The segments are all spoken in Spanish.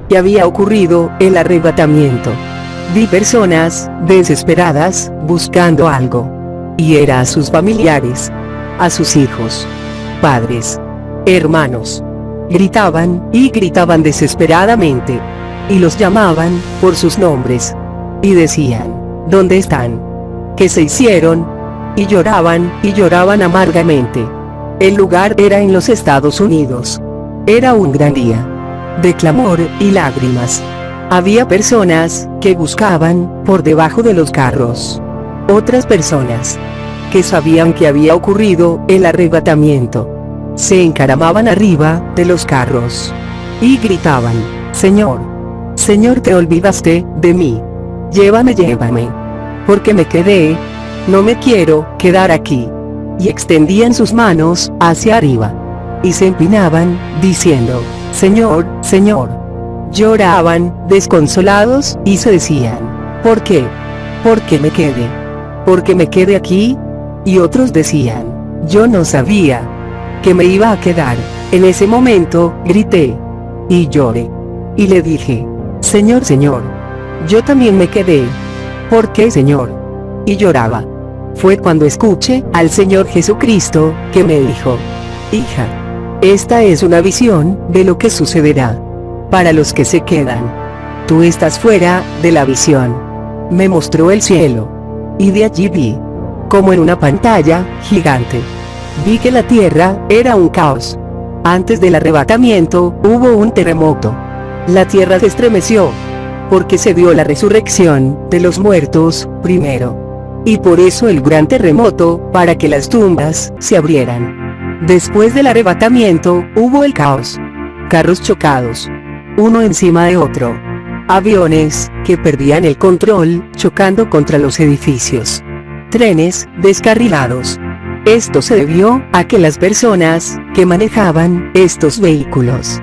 y había ocurrido el arrebatamiento. Vi personas desesperadas buscando algo. Y era a sus familiares, a sus hijos, padres, hermanos. Gritaban y gritaban desesperadamente. Y los llamaban por sus nombres. Y decían, ¿dónde están? ¿Qué se hicieron? Y lloraban amargamente. El lugar era en los Estados Unidos. Era un gran día de clamor y lágrimas. Había personas que buscaban por debajo de los carros. Otras personas que sabían que había ocurrido el arrebatamiento se encaramaban arriba de los carros y gritaban, Señor, Señor, te olvidaste de mí. Llévame, llévame. Porque me quedé, no me quiero quedar aquí. Y extendían sus manos hacia arriba y se empinaban, diciendo, Señor, Señor. Lloraban, desconsolados, y se decían, ¿por qué? ¿Por qué me quedé? ¿Por qué me quedé aquí? Y otros decían, yo no sabía que me iba a quedar. En ese momento, grité y lloré. Y le dije, Señor, Señor, yo también me quedé. ¿Por qué, Señor? Y lloraba. Fue cuando escuché al Señor Jesucristo, que me dijo, hija, esta es una visión de lo que sucederá para los que se quedan. Tú estás fuera de la visión. Me mostró el cielo. Y de allí vi, como en una pantalla gigante, vi que la tierra era un caos. Antes del arrebatamiento, hubo un terremoto. La tierra se estremeció, porque se dio la resurrección de los muertos primero. Y por eso el gran terremoto, para que las tumbas se abrieran. Después del arrebatamiento, hubo el caos. Carros chocados, uno encima de otro. Aviones que perdían el control, chocando contra los edificios. Trenes descarrilados. Esto se debió a que las personas que manejaban estos vehículos,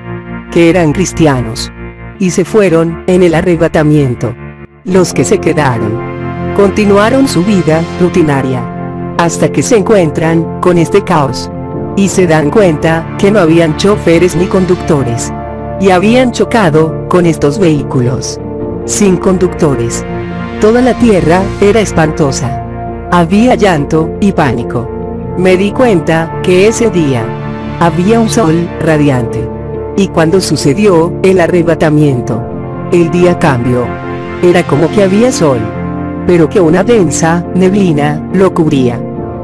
que eran cristianos, y se fueron en el arrebatamiento. Los que se quedaron, continuaron su vida rutinaria, hasta que se encuentran con este caos, y se dan cuenta que no habían choferes ni conductores, y habían chocado con estos vehículos, sin conductores. Toda la tierra era espantosa. Había llanto y pánico. Me di cuenta que ese día había un sol radiante. Y cuando sucedió el arrebatamiento, el día cambió. Era como que había sol, pero que una densa neblina lo cubría.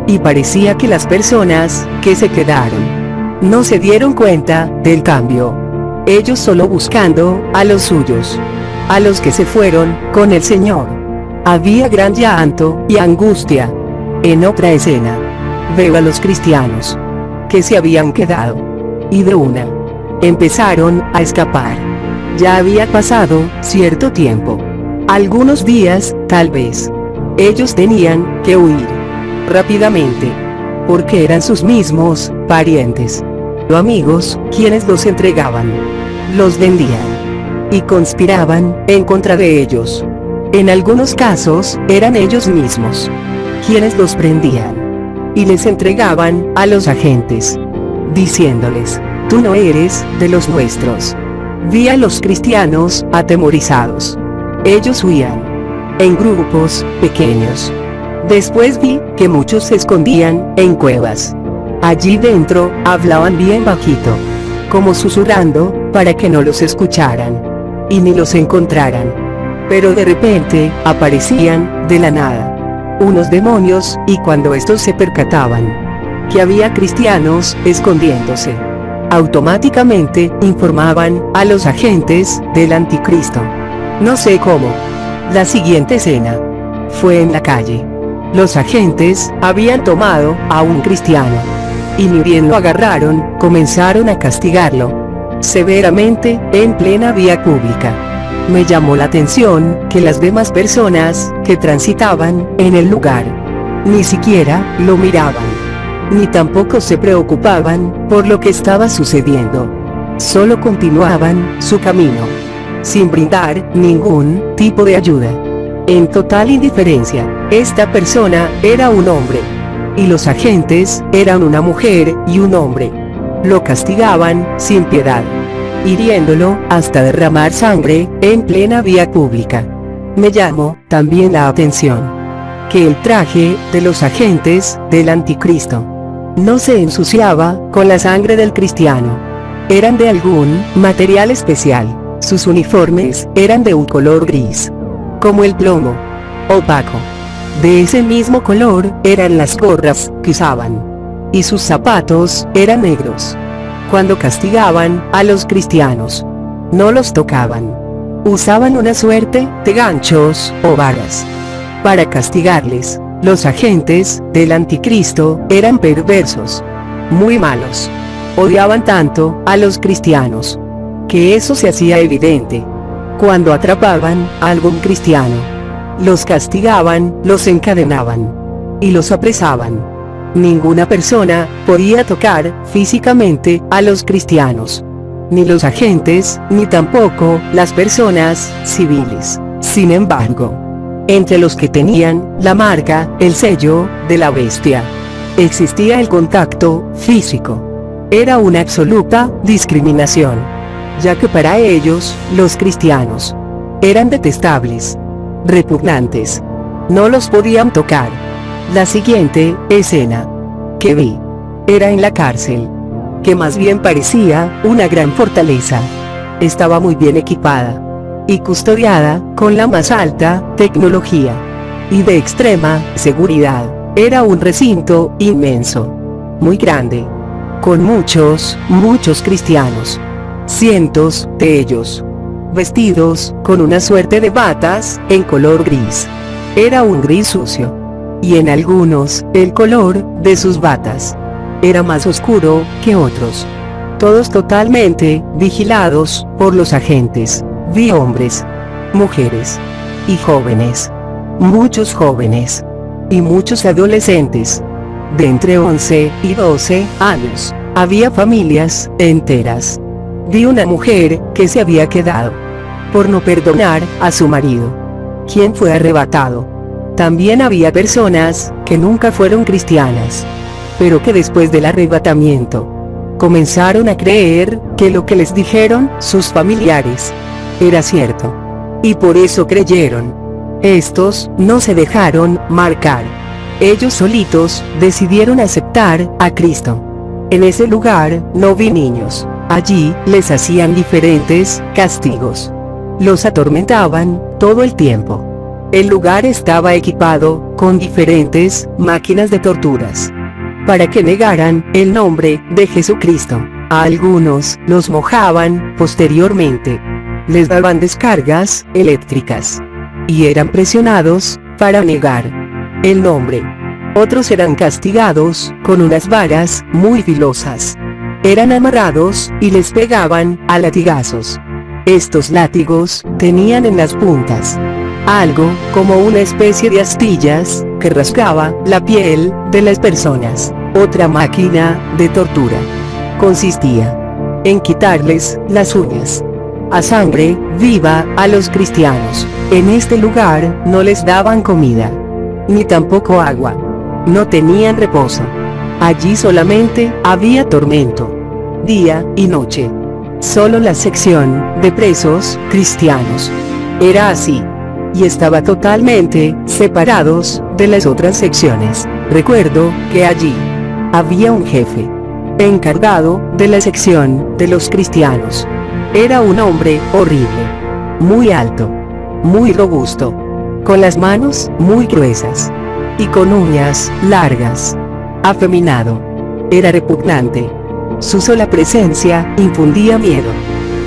Y parecía que las personas que se quedaron no se dieron cuenta del cambio. Ellos solo buscando a los suyos, a los que se fueron con el Señor. Había gran llanto y angustia. En otra escena, veo a los cristianos que se habían quedado, y de una empezaron a escapar. Ya había pasado cierto tiempo, algunos días, tal vez. Ellos tenían que huir rápidamente, porque eran sus mismos parientes o amigos quienes los entregaban, los vendían y conspiraban en contra de ellos. En algunos casos, eran ellos mismos quienes los prendían y les entregaban a los agentes, diciéndoles, tú no eres de los nuestros. Vi a los cristianos atemorizados. Ellos huían en grupos pequeños. Después vi que muchos se escondían en cuevas. Allí dentro, hablaban bien bajito, como susurrando, para que no los escucharan y ni los encontraran. Pero de repente, aparecían de la nada unos demonios, y cuando estos se percataban que había cristianos escondiéndose, automáticamente informaban a los agentes del anticristo. No sé cómo. La siguiente escena fue en la calle. Los agentes habían tomado a un cristiano, y ni bien lo agarraron, comenzaron a castigarlo severamente en plena vía pública. Me llamó la atención que las demás personas que transitaban en el lugar ni siquiera lo miraban, ni tampoco se preocupaban por lo que estaba sucediendo. Solo continuaban su camino, sin brindar ningún tipo de ayuda. En total indiferencia. Esta persona era un hombre, y los agentes eran una mujer y un hombre. Lo castigaban sin piedad. hiriéndolo hasta derramar sangre en plena vía pública. Me llamó también la atención que el traje de los agentes del anticristo no se ensuciaba con la sangre del cristiano. Eran de algún material especial. Sus uniformes eran de un color gris, como el plomo, opaco. De ese mismo color eran las gorras que usaban, y sus zapatos eran negros. Cuando castigaban a los cristianos, no los tocaban. Usaban una suerte de ganchos o varas para castigarles. Los agentes del anticristo eran perversos, muy malos. Odiaban tanto a los cristianos, que eso se hacía evidente cuando atrapaban a algún cristiano. Los castigaban, los encadenaban y los apresaban. Ninguna persona podía tocar físicamente a los cristianos, ni los agentes, ni tampoco las personas civiles. Sin embargo, entre los que tenían la marca, el sello de la bestia, existía el contacto físico. Era una absoluta discriminación, ya que para ellos, los cristianos eran detestables, repugnantes. No los podían tocar. La siguiente escena que vi era en la cárcel, que más bien parecía una gran fortaleza. Estaba muy bien equipada y custodiada con la más alta tecnología y de extrema seguridad. Era un recinto inmenso, muy grande, con muchos cristianos, cientos de ellos, vestidos con una suerte de batas en color gris. Era un gris sucio, y en algunos, el color de sus batas era más oscuro que otros. Todos totalmente vigilados por los agentes. Vi hombres, mujeres y jóvenes, muchos jóvenes y muchos adolescentes de entre 11 y 12 años. Había familias enteras. Vi una mujer que se había quedado por no perdonar a su marido, quien fue arrebatado. También había personas que nunca fueron cristianas, pero que después del arrebatamiento comenzaron a creer que lo que les dijeron sus familiares era cierto, y por eso creyeron. Estos no se dejaron marcar. Ellos solitos decidieron aceptar a Cristo. En ese lugar no vi niños. Allí les hacían diferentes castigos. Los atormentaban todo el tiempo. El lugar estaba equipado con diferentes máquinas de torturas para que negaran el nombre de Jesucristo. A algunos los mojaban posteriormente. Les daban descargas eléctricas y eran presionados para negar el nombre. Otros eran castigados con unas varas muy filosas. Eran amarrados y les pegaban a latigazos. Estos látigos tenían en las puntas algo como una especie de astillas que rasgaba la piel de las personas. Otra máquina de tortura consistía en quitarles las uñas a sangre viva a los cristianos. En este lugar no les daban comida, ni tampoco agua. No tenían reposo. Allí solamente había tormento, día y noche. Solo la sección de presos cristianos era así, y estaba totalmente separados de las otras secciones. Recuerdo que allí había un jefe encargado de la sección de los cristianos. Era un hombre horrible, muy alto, muy robusto, con las manos muy gruesas y con uñas largas. Afeminado. Era repugnante. Su sola presencia infundía miedo.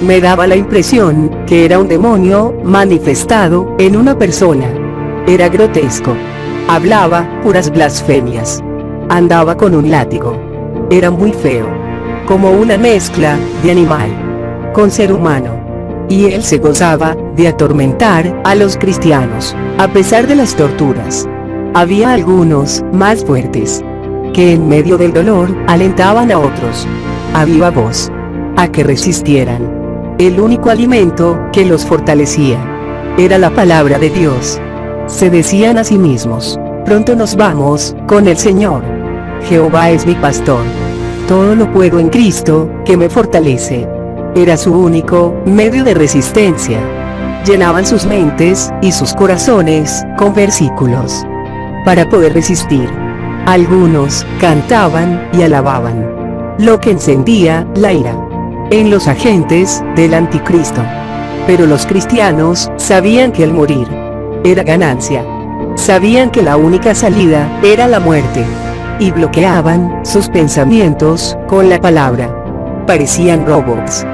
Me daba la impresión que era un demonio manifestado en una persona. Era grotesco. Hablaba puras blasfemias. Andaba con un látigo. Era muy feo, como una mezcla de animal con ser humano. Y él se gozaba de atormentar a los cristianos, a pesar de las torturas. Había algunos más fuertes, que en medio del dolor alentaban a otros a viva voz a que resistieran. El único alimento que los fortalecía era la palabra de Dios. Se decían a sí mismos: pronto nos vamos con el Señor. Jehová es mi pastor. Todo lo puedo en Cristo, que me fortalece. era su único medio de resistencia. Llenaban sus mentes y sus corazones con versículos para poder resistir. Algunos cantaban y alababan, lo que encendía la ira en los agentes del anticristo. Pero los cristianos sabían que el morir era ganancia. Sabían que la única salida era la muerte. Y bloqueaban sus pensamientos con la palabra. Parecían robots,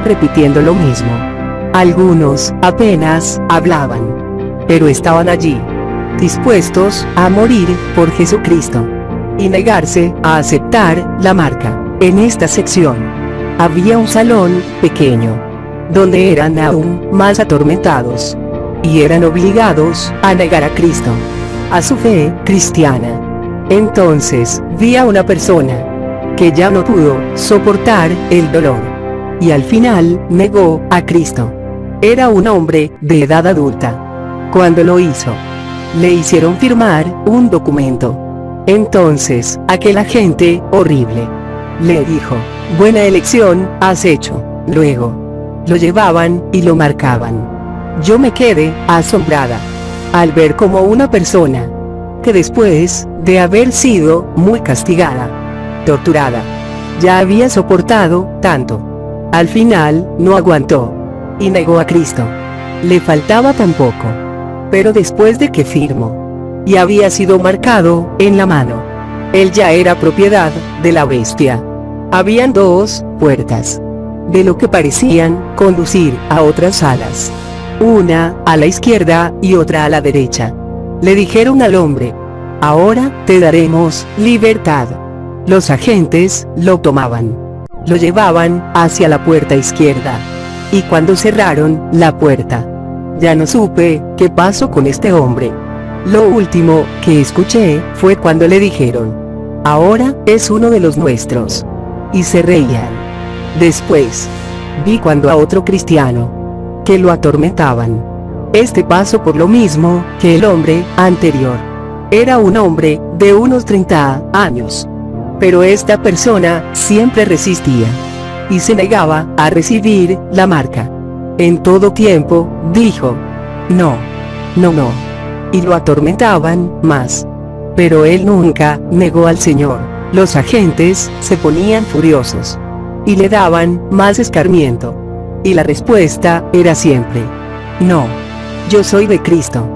repitiendo lo mismo. Algunos apenas hablaban, pero estaban allí, dispuestos a morir por Jesucristo y negarse a aceptar la marca. En esta sección había un salón pequeño, donde eran aún más atormentados, y eran obligados a negar a Cristo, a su fe cristiana. Entonces vi a una persona que ya no pudo soportar el dolor, y al final negó a Cristo. Era un hombre de edad adulta. Cuando lo hizo, le hicieron firmar un documento. Entonces aquel agente horrible le dijo: buena elección has hecho. Luego lo llevaban y lo marcaban. Yo me quedé asombrada al ver cómo una persona que después de haber sido muy castigada, torturada, ya había soportado tanto, al final no aguantó y negó a Cristo. Le faltaba tan poco, pero después de que firmó y había sido marcado en la mano, él ya era propiedad de la bestia. Habían dos puertas, de lo que parecían conducir a otras salas, una a la izquierda y otra a la derecha. Le dijeron al hombre: ahora te daremos libertad. Los agentes lo tomaban, lo llevaban hacia la puerta izquierda, y cuando cerraron la puerta, ya no supe qué pasó con este hombre. Lo último que escuché fue cuando le dijeron: ahora es uno de los nuestros, y se reían. Después vi cuando a otro cristiano que lo atormentaban. Este pasó por lo mismo que el hombre anterior. Era un hombre de unos 30 años. Pero esta persona siempre resistía y se negaba a recibir la marca. En todo tiempo dijo: no, no, no. Y lo atormentaban más. Pero él nunca negó al Señor. Los agentes se ponían furiosos y le daban más escarmiento. Y la respuesta era siempre: no, yo soy de Cristo.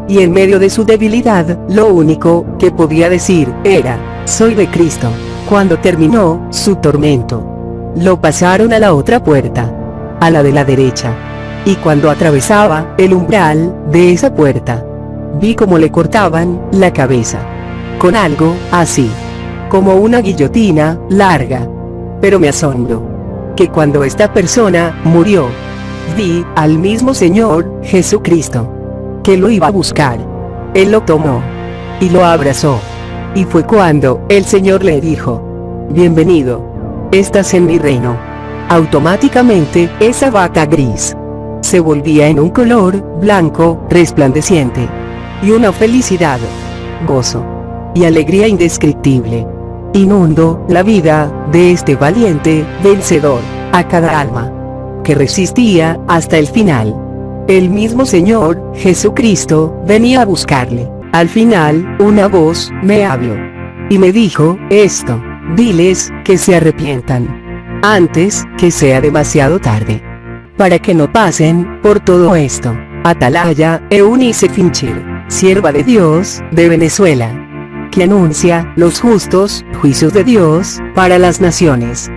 Y en medio de su debilidad, lo único que podía decir era: soy de Cristo. Cuando terminó su tormento, lo pasaron a la otra puerta, a la de la derecha. Y cuando atravesaba el umbral de esa puerta, vi cómo le cortaban la cabeza, con algo así, como una guillotina larga. Pero me asombró que cuando esta persona murió, vi al mismo Señor Jesucristo, que lo iba a buscar. Él lo tomó y lo abrazó. Y fue cuando el Señor le dijo: bienvenido, estás en mi reino. Automáticamente esa bata gris se volvía en un color blanco resplandeciente, y una felicidad, gozo y alegría indescriptible inundó la vida de este valiente vencedor. A cada alma que resistía hasta el final, el mismo Señor Jesucristo venía a buscarle. Al final, una voz me habló y me dijo esto: diles que se arrepientan antes que sea demasiado tarde, para que no pasen por todo esto. Atalaya Eunice Fincher, sierva de Dios de Venezuela, que anuncia los justos juicios de Dios para las naciones.